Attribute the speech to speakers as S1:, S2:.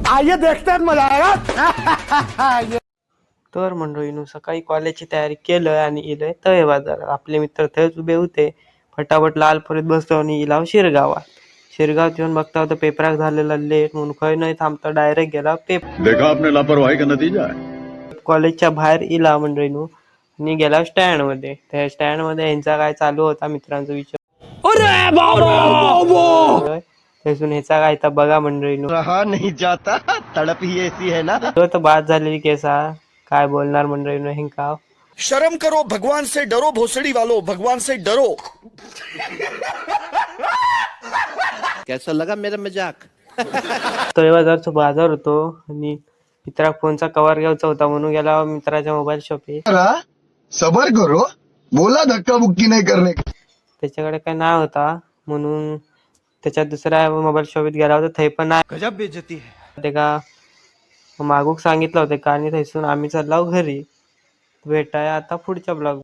S1: आइए देखते हैं मजा आएगा.
S2: तर मंडळीनं सकाळी कॉलेजची तयारी केलं आणि इलंय तळे बाजारात. आपले मित्र थंयच उभे होते. फटाफट लाल परीत बसतो आणि इलाव शिरगावात. शिरगावात येऊन बघता होता पेपराक झालेला लेट म्हणून खय नाही थांबता डायरेक्ट गेला पेपर.
S3: देखा आपने लापरवाही का नतीजा है.
S2: कॉलेजच्या बाहेर इला मंडळीनं आणि गेला स्टँड मध्ये. त्या स्टँड मध्ये यांचा काय चालू होता मित्रांचा विचार. त्यातून ह्याचा काय तर बघा मंडळीनं.
S1: रहा नहीं जाता, तड़प ही ऐसी है ना.
S2: तो तर बाद झालेली केसा. काय बोलणार मंडळीनं हेंका.
S4: शर्म करो, भगवान से डरो, भोसड़ी वालों, भगवान से डरो.
S1: कैसा लगा मेरा मजाक.
S2: तळे बाजारचा बाजार होतो आणि मित्राक फोनचा कव्हर घ्यायचा होता म्हणून गेला मित्राच्या मोबाईल शॉपी.
S5: सबर करो, बोला धक्का बुक्की नहीं करने का.
S2: त्याच्याकडे काय नाव होता म्हणून त्याच्यात दुसऱ्या मोबाईल शॉपीत गेला होता. थंय पण नाही.
S1: गजब बेइज्जती है.
S2: ते का मागूक सांगितलं होतं का आणि थैसून आम्ही चाललो घरी. भेटाय आता पुढच्या ब्लॉग.